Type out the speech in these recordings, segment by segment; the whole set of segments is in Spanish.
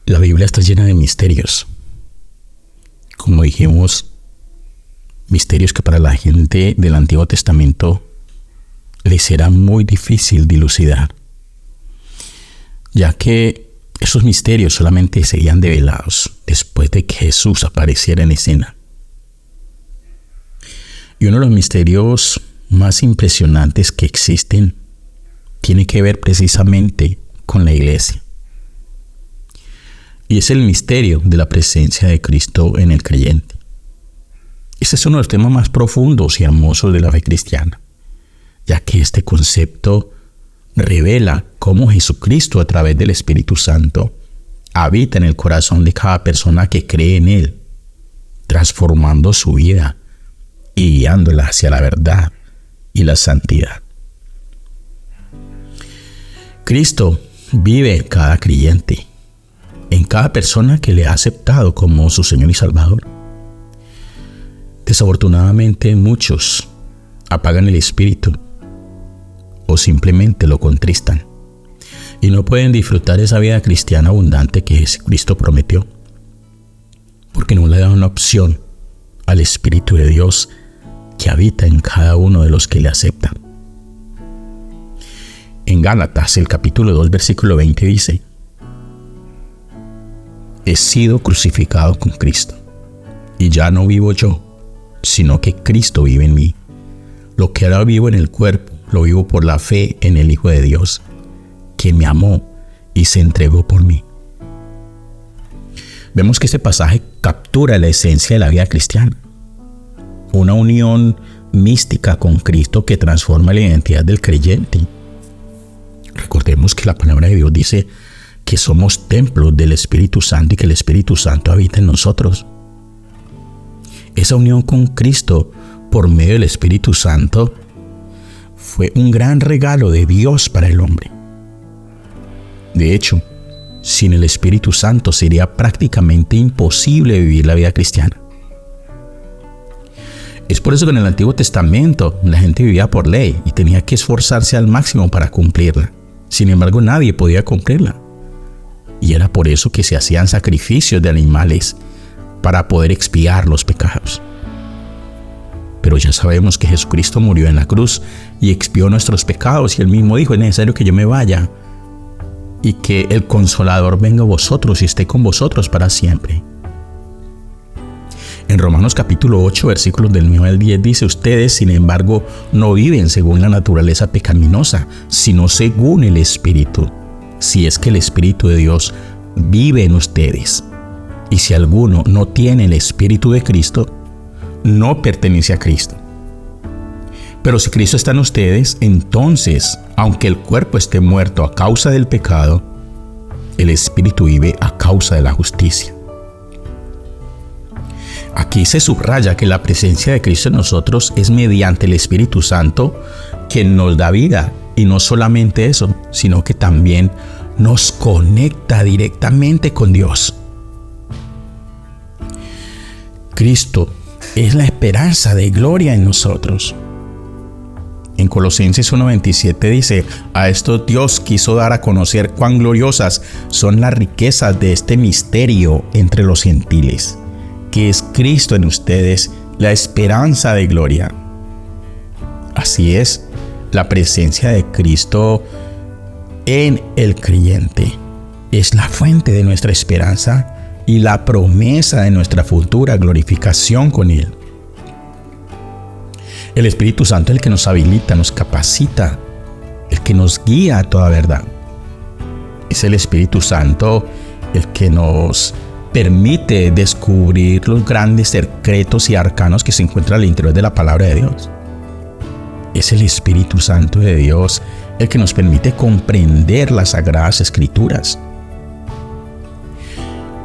La Biblia está llena de misterios. Como dijimos, misterios que para la gente del Antiguo Testamento les era muy difícil dilucidar, ya que esos misterios solamente serían develados después de que Jesús apareciera en escena. Y uno de los misterios más impresionantes que existen tiene que ver precisamente con la iglesia. Y es el misterio de la presencia de Cristo en el creyente. Este es uno de los temas más profundos y hermosos de la fe cristiana, ya que este concepto revela cómo Jesucristo, a través del Espíritu Santo, habita en el corazón de cada persona que cree en Él, transformando su vida y guiándola hacia la verdad y la santidad. Cristo vive en cada creyente, en cada persona que le ha aceptado como su Señor y Salvador. Desafortunadamente, muchos apagan el espíritu o simplemente lo contristan y no pueden disfrutar esa vida cristiana abundante que Jesucristo prometió, porque no le dan una opción al Espíritu de Dios que habita en cada uno de los que le aceptan. En Gálatas, el capítulo 2, versículo 20 dice: he sido crucificado con Cristo, y ya no vivo yo, sino que Cristo vive en mí. Lo que ahora vivo en el cuerpo, lo vivo por la fe en el Hijo de Dios, que me amó y se entregó por mí. Vemos que este pasaje captura la esencia de la vida cristiana, una unión mística con Cristo que transforma la identidad del creyente. Recordemos que la palabra de Dios dice que somos templos del Espíritu Santo y que el Espíritu Santo habita en nosotros. Esa unión con Cristo por medio del Espíritu Santo fue un gran regalo de Dios para el hombre. De hecho, sin el Espíritu Santo sería prácticamente imposible vivir la vida cristiana. Es por eso que en el Antiguo Testamento la gente vivía por ley y tenía que esforzarse al máximo para cumplirla. Sin embargo, nadie podía cumplirla. Y era por eso que se hacían sacrificios de animales para poder expiar los pecados. Pero ya sabemos que Jesucristo murió en la cruz y expió nuestros pecados, y Él mismo dijo: es necesario que yo me vaya y que el Consolador venga a vosotros y esté con vosotros para siempre. En Romanos capítulo 8, versículos del 9 al 10 dice: ustedes, sin embargo, no viven según la naturaleza pecaminosa, sino según el Espíritu, si es que el Espíritu de Dios vive en ustedes. Y si alguno no tiene el Espíritu de Cristo, no pertenece a Cristo. Pero si Cristo está en ustedes, entonces, aunque el cuerpo esté muerto a causa del pecado, el Espíritu vive a causa de la justicia. Aquí se subraya que la presencia de Cristo en nosotros es mediante el Espíritu Santo, que nos da vida. Y no solamente eso, sino que también nos conecta directamente con Dios. Cristo es la esperanza de gloria en nosotros. En Colosenses 1:27 dice: a esto Dios quiso dar a conocer cuán gloriosas son las riquezas de este misterio entre los gentiles, que es Cristo en ustedes, la esperanza de gloria. Así es, la presencia de Cristo en el creyente es la fuente de nuestra esperanza y la promesa de nuestra futura glorificación con Él. El Espíritu Santo es el que nos habilita, nos capacita, el que nos guía a toda verdad. Es el Espíritu Santo el que nos permite descubrir los grandes secretos y arcanos que se encuentran al interior de la palabra de Dios. Es el Espíritu Santo de Dios el que nos permite comprender las Sagradas Escrituras.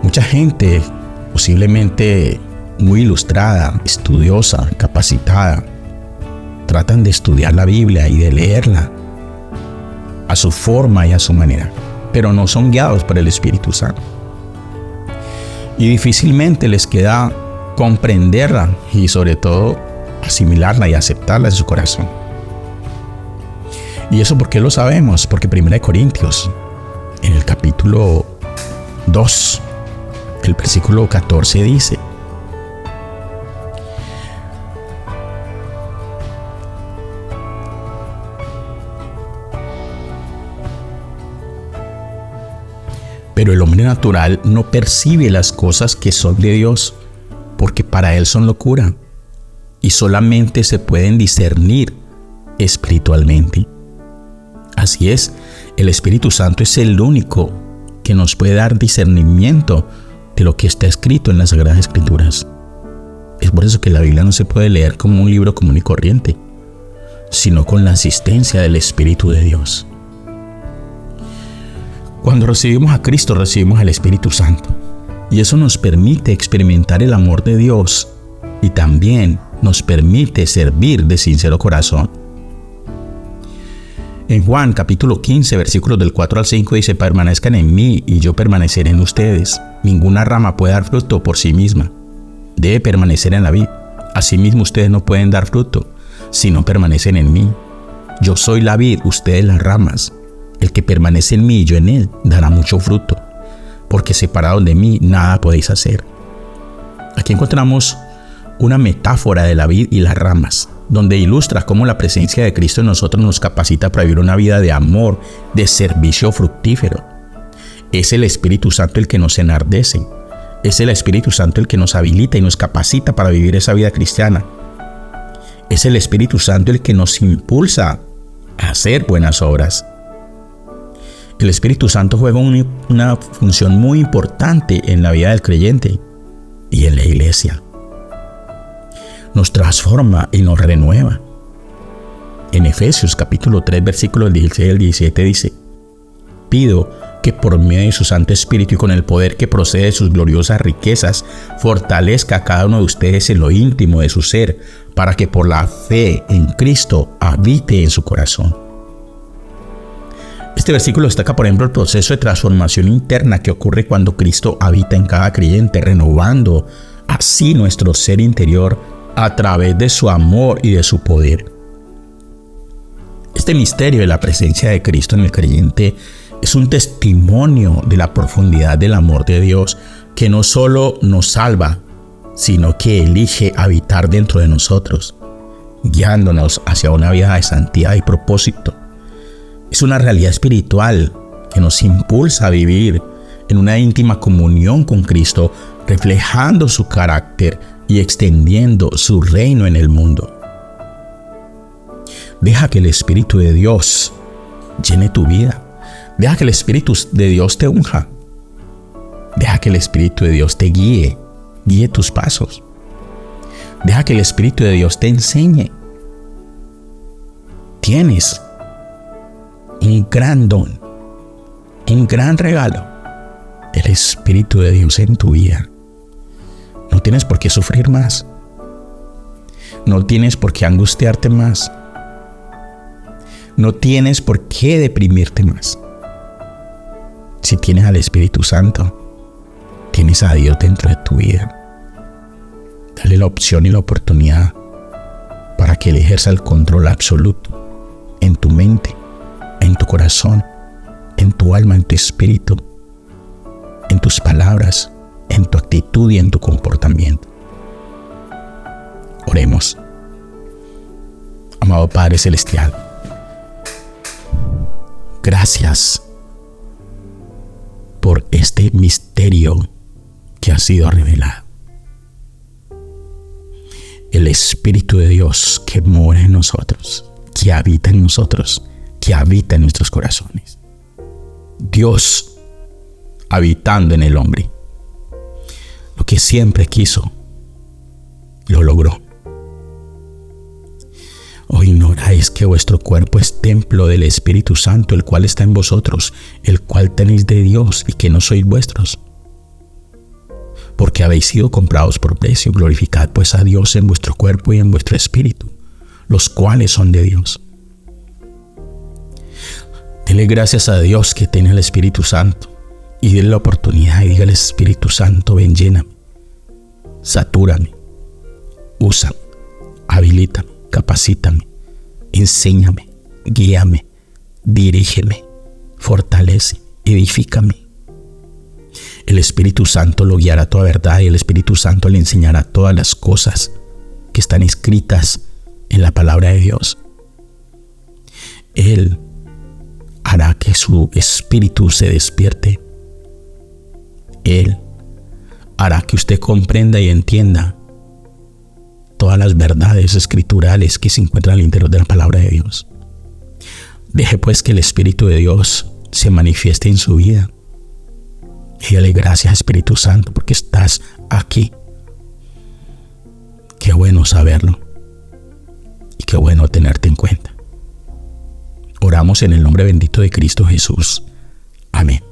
Mucha gente, posiblemente muy ilustrada, estudiosa, capacitada, tratan de estudiar la Biblia y de leerla a su forma y a su manera, pero no son guiados por el Espíritu Santo. Y difícilmente les queda comprenderla y sobre todo asimilarla y aceptarla en su corazón. ¿Y eso por qué lo sabemos? Porque 1 Corintios, en el capítulo 2, el versículo 14 dice: pero el hombre natural no percibe las cosas que son de Dios, porque para él son locura, y solamente se pueden discernir espiritualmente. Así es, el Espíritu Santo es el único que nos puede dar discernimiento de lo que está escrito en las Sagradas Escrituras. Es por eso que la Biblia no se puede leer como un libro común y corriente, sino con la asistencia del Espíritu de Dios. Cuando recibimos a Cristo, recibimos al Espíritu Santo, y eso nos permite experimentar el amor de Dios y también nos permite servir de sincero corazón. En Juan capítulo 15, versículos del 4 al 5 dice: permanezcan en mí y yo permaneceré en ustedes. Ninguna rama puede dar fruto por sí misma. Debe permanecer en la vid. Asimismo ustedes no pueden dar fruto si no permanecen en mí. Yo soy la vid, ustedes las ramas. El que permanece en mí y yo en él dará mucho fruto, porque separados de mí nada podéis hacer. Aquí encontramos una metáfora de la vid y las ramas, donde ilustra cómo la presencia de Cristo en nosotros nos capacita para vivir una vida de amor, de servicio fructífero. Es el Espíritu Santo el que nos enardece. Es el Espíritu Santo el que nos habilita y nos capacita para vivir esa vida cristiana. Es el Espíritu Santo el que nos impulsa a hacer buenas obras. El Espíritu Santo juega una función muy importante en la vida del creyente y en la iglesia. Nos transforma y nos renueva. En Efesios capítulo 3, versículos 16 al 17 dice: pido que por medio de su Santo Espíritu y con el poder que procede de sus gloriosas riquezas, fortalezca a cada uno de ustedes en lo íntimo de su ser, para que por la fe en Cristo habite en su corazón. Este versículo destaca, por ejemplo, el proceso de transformación interna que ocurre cuando Cristo habita en cada creyente, renovando así nuestro ser interior a través de su amor y de su poder. Este misterio de la presencia de Cristo en el creyente es un testimonio de la profundidad del amor de Dios, que no solo nos salva, sino que elige habitar dentro de nosotros, guiándonos hacia una vida de santidad y propósito. Es una realidad espiritual que nos impulsa a vivir en una íntima comunión con Cristo, reflejando su carácter y extendiendo su reino en el mundo. Deja que el Espíritu de Dios llene tu vida. Deja que el Espíritu de Dios te unja. Deja que el Espíritu de Dios te guíe tus pasos. Deja que el Espíritu de Dios te enseñe. Tienes un gran don, un gran regalo, el Espíritu de Dios en tu vida. No tienes por qué sufrir más. No tienes por qué angustiarte más. No tienes por qué deprimirte más. Si tienes al Espíritu Santo, tienes a Dios dentro de tu vida. Dale la opción y la oportunidad para que Él ejerza el control absoluto en tu mente, en tu corazón, en tu alma, en tu espíritu, en tus palabras, en tu actitud y en tu comportamiento. Oremos. Amado Padre Celestial, gracias por este misterio que ha sido revelado. El Espíritu de Dios que mora en nosotros, que habita en nosotros, que habita en nuestros corazones. Dios habitando en el hombre. Lo que siempre quiso, lo logró. ¿O ignoráis que vuestro cuerpo es templo del Espíritu Santo, el cual está en vosotros, el cual tenéis de Dios y que no sois vuestros? Porque habéis sido comprados por precio. Glorificad pues a Dios en vuestro cuerpo y en vuestro espíritu, los cuales son de Dios. Dele gracias a Dios que tiene el Espíritu Santo y dele la oportunidad y dígale: Espíritu Santo, ven, lléname, satúrame, úsame, habilítame, capacítame, enséñame, guíame, dirígeme, fortalece, edifícame. El Espíritu Santo lo guiará a toda verdad y el Espíritu Santo le enseñará todas las cosas que están escritas en la palabra de Dios. Él hará que su espíritu se despierte. Él hará que usted comprenda y entienda todas las verdades escriturales que se encuentran al interior de la palabra de Dios. Deje pues que el Espíritu de Dios se manifieste en su vida. Y dale gracias, Espíritu Santo, porque estás aquí. Qué bueno saberlo. Y qué bueno tenerte en cuenta. Oramos en el nombre bendito de Cristo Jesús. Amén.